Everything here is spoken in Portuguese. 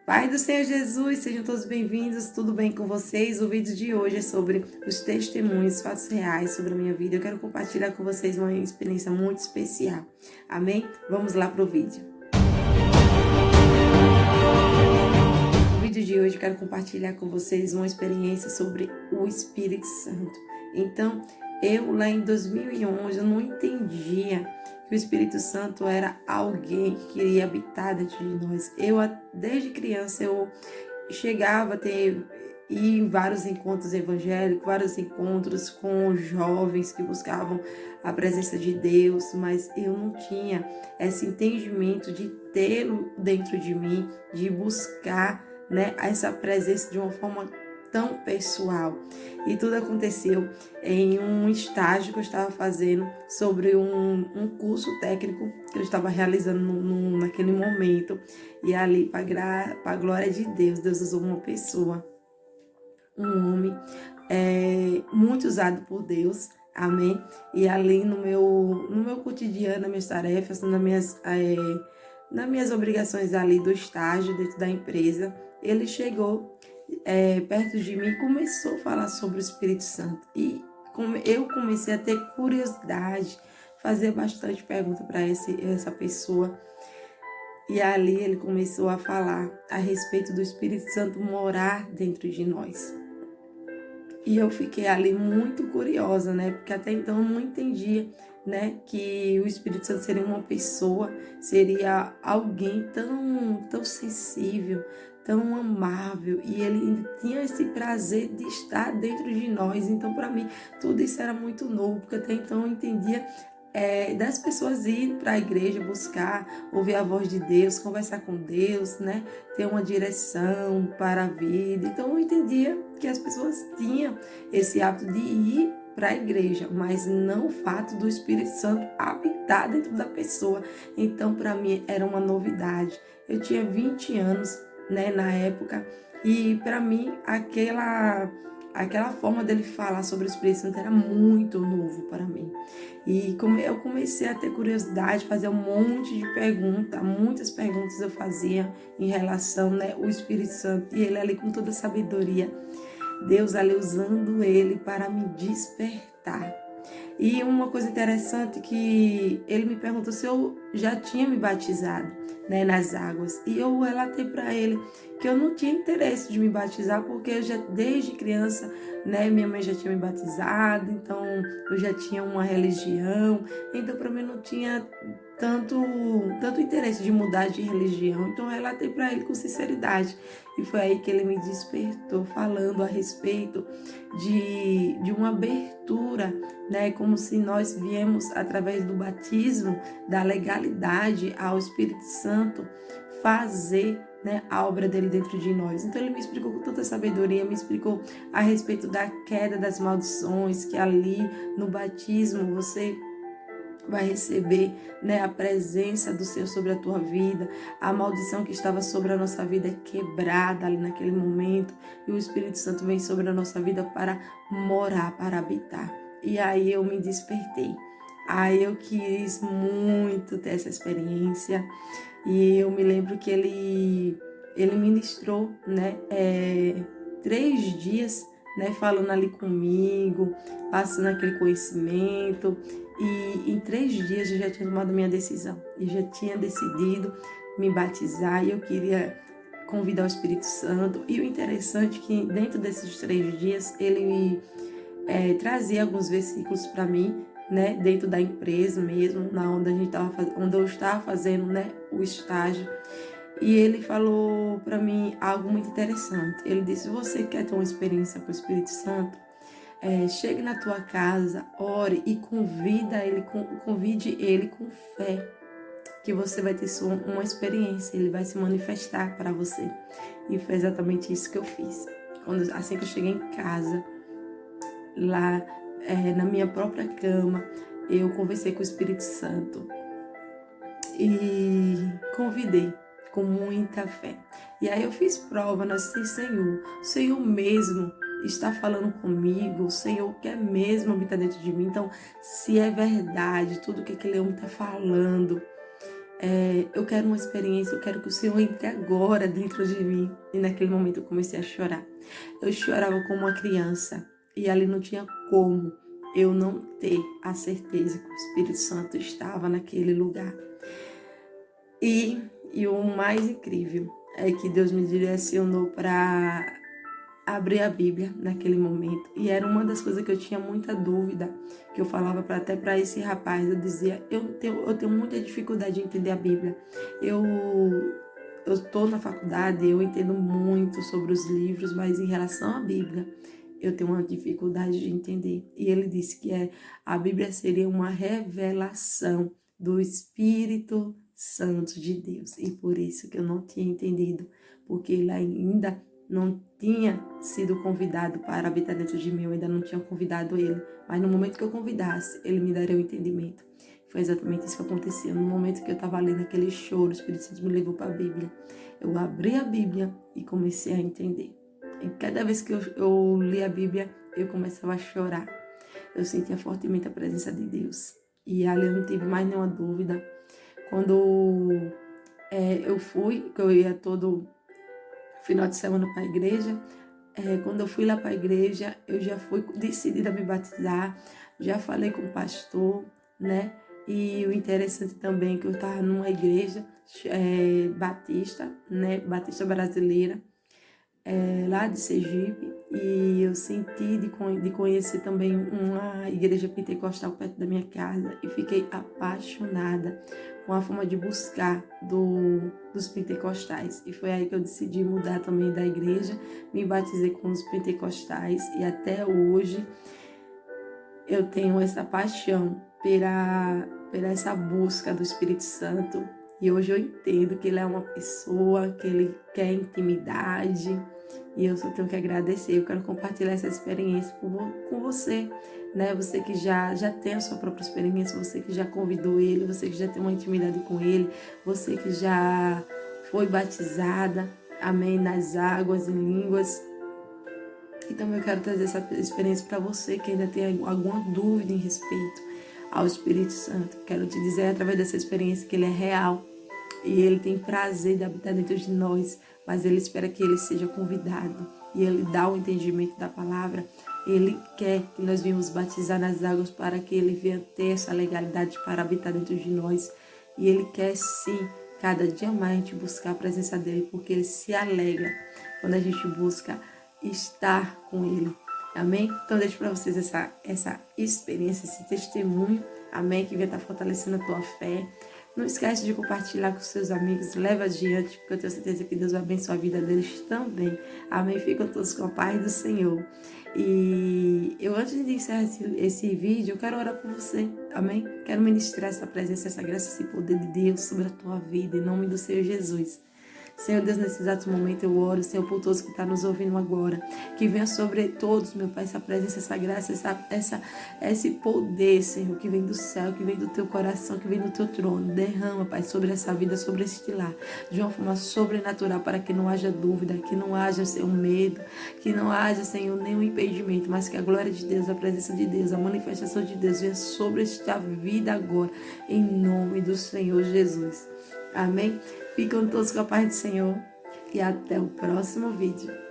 Pai do Senhor Jesus, sejam todos bem-vindos, tudo bem com vocês? O vídeo de hoje é sobre os testemunhos, fatos reais sobre a minha vida. Eu quero compartilhar com vocês uma experiência muito especial, amém? Vamos lá para o vídeo. No vídeo de hoje eu quero compartilhar com vocês uma experiência sobre o Espírito Santo. Então, eu lá em 2011, eu não entendia que o Espírito Santo era alguém que queria habitar dentro de nós. Desde criança, eu chegava a ir em vários encontros evangélicos, vários encontros com jovens que buscavam a presença de Deus, mas eu não tinha esse entendimento de tê-lo dentro de mim, de buscar, essa presença de uma forma tão pessoal. E tudo aconteceu em um estágio que eu estava fazendo sobre um curso técnico que eu estava realizando naquele momento. E ali, para a glória de Deus, Deus usou uma pessoa, um homem muito usado por Deus, amém? E ali no meu cotidiano, nas minhas tarefas, nas minhas obrigações ali do estágio dentro da empresa, ele chegou perto de mim e começou a falar sobre o Espírito Santo. E eu comecei a ter curiosidade, fazer bastante pergunta para essa pessoa. E ali ele começou a falar a respeito do Espírito Santo morar dentro de nós. E eu fiquei ali muito curiosa, porque até então eu não entendia, que o Espírito Santo seria uma pessoa, seria alguém tão sensível, tão amável, e ele ainda tinha esse prazer de estar dentro de nós. Então, para mim, tudo isso era muito novo, porque até então eu entendia das pessoas irem para a igreja, buscar, ouvir a voz de Deus, conversar com Deus, ter uma direção para a vida. Então eu entendia que as pessoas tinham esse hábito de ir para a igreja, mas não o fato do Espírito Santo habitar dentro da pessoa. Então para mim era uma novidade. Eu tinha 20 anos, na época, e para mim aquela forma dele falar sobre o Espírito Santo era muito novo para mim. E como eu comecei a ter curiosidade, fazer um monte de perguntas, muitas perguntas eu fazia em relação ao Espírito Santo, e ele ali com toda a sabedoria, Deus ali usando ele para me despertar. E uma coisa interessante que ele me perguntou se eu já tinha me batizado, nas águas. E eu relatei para ele que eu não tinha interesse de me batizar, porque eu já desde criança, minha mãe já tinha me batizado, então eu já tinha uma religião, então para mim não tinha tanto interesse de mudar de religião. Então eu relatei para ele com sinceridade. E foi aí que ele me despertou, falando a respeito de uma abertura, como se nós viemos através do batismo, da legalidade ao Espírito Santo, fazer a obra dele dentro de nós. Então ele me explicou com tanta sabedoria, me explicou a respeito da queda das maldições, que ali no batismo você vai receber a presença do Senhor sobre a tua vida. A maldição que estava sobre a nossa vida é quebrada ali naquele momento, e o Espírito Santo vem sobre a nossa vida para morar, para habitar. E aí eu me despertei. Aí eu quis muito ter essa experiência, e eu me lembro que ele ministrou 3 dias, falando ali comigo, passando aquele conhecimento. E em 3 dias eu já tinha tomado minha decisão. E já tinha decidido me batizar, e eu queria convidar o Espírito Santo. E o interessante é que dentro desses 3 dias ele trazia alguns versículos para mim, dentro da empresa mesmo, onde eu estava fazendo o estágio. E ele falou para mim algo muito interessante. Ele disse: você quer ter uma experiência com o Espírito Santo? Chegue na tua casa, ore e convide ele com fé, que você vai ter uma experiência, ele vai se manifestar para você. E foi exatamente isso que eu fiz. Assim que eu cheguei em casa, lá na minha própria cama, eu conversei com o Espírito Santo e convidei com muita fé. E aí eu fiz prova, disse: Senhor, o Senhor mesmo está falando comigo, o Senhor quer mesmo habitar dentro de mim. Então, se é verdade tudo que aquele homem está falando, eu quero uma experiência, eu quero que o Senhor entre agora dentro de mim. E naquele momento eu comecei a chorar. Eu chorava como uma criança e ali não tinha como eu não ter a certeza que o Espírito Santo estava naquele lugar. E o mais incrível é que Deus me direcionou para abrir a Bíblia naquele momento. E era uma das coisas que eu tinha muita dúvida, que eu falava até para esse rapaz. Eu dizia, eu tenho muita dificuldade de entender a Bíblia. Eu estou na faculdade, eu entendo muito sobre os livros, mas em relação à Bíblia, eu tenho uma dificuldade de entender. E ele disse que a Bíblia seria uma revelação do Espírito Santo de Deus. E por isso que eu não tinha entendido, porque ele ainda não tinha sido convidado para habitar dentro de mim, eu ainda não tinha convidado ele. Mas no momento que eu convidasse, ele me daria o entendimento. Foi exatamente isso que aconteceu. No momento que eu estava lendo aquele choro, o Espírito Santo me levou para a Bíblia. Eu abri a Bíblia e comecei a entender. E cada vez que eu li a Bíblia, eu começava a chorar. Eu sentia fortemente a presença de Deus. E ali eu não tive mais nenhuma dúvida. Quando eu fui, que eu ia todo final de semana para a igreja, quando eu fui lá para a igreja, eu já fui decidida a me batizar, já falei com o pastor, né? E o interessante também é que eu estava numa igreja batista, né? Batista brasileira, lá de Sergipe, e eu senti de conhecer também uma igreja pentecostal perto da minha casa e fiquei apaixonada com a forma de buscar dos pentecostais. E foi aí que eu decidi mudar também da igreja, me batizei com os pentecostais e até hoje eu tenho essa paixão pela essa busca do Espírito Santo. E hoje eu entendo que ele é uma pessoa, que ele quer intimidade. E eu só tenho que agradecer. Eu quero compartilhar essa experiência com você, né? Você que já tem a sua própria experiência, você que já convidou ele, você que já tem uma intimidade com ele, você que já foi batizada, amém, nas águas e línguas. Então eu quero trazer essa experiência para você que ainda tem alguma dúvida em respeito ao Espírito Santo. Quero te dizer através dessa experiência que ele é real e ele tem prazer de habitar dentro de nós, mas ele espera que ele seja convidado e ele dá o entendimento da palavra. Ele quer que nós venhamos batizar nas águas para que ele venha ter essa legalidade para habitar dentro de nós. E ele quer sim, cada dia mais a gente buscar a presença dele, porque ele se alegra quando a gente busca estar com ele. Amém? Então deixo para vocês essa experiência, esse testemunho, amém? Que vai estar fortalecendo a tua fé. Não esquece de compartilhar com seus amigos, leva adiante, porque eu tenho certeza que Deus vai abençoar a vida deles também. Amém? Ficam todos com a paz do Senhor. E eu, antes de encerrar esse vídeo, eu quero orar por você, amém? Quero ministrar essa presença, essa graça, esse poder de Deus sobre a tua vida, em nome do Senhor Jesus. Senhor Deus, nesse exato momento eu oro, Senhor, por todos que estão nos ouvindo agora. Que venha sobre todos, meu Pai, essa presença, essa graça, esse poder, Senhor, que vem do céu, que vem do teu coração, que vem do teu trono. Derrama, Pai, sobre essa vida, sobre este lar, de uma forma sobrenatural, para que não haja dúvida, que não haja, Senhor, medo, que não haja, Senhor, nenhum impedimento, mas que a glória de Deus, a presença de Deus, a manifestação de Deus venha sobre esta vida agora, em nome do Senhor Jesus. Amém? Ficam todos com a paz do Senhor e até o próximo vídeo.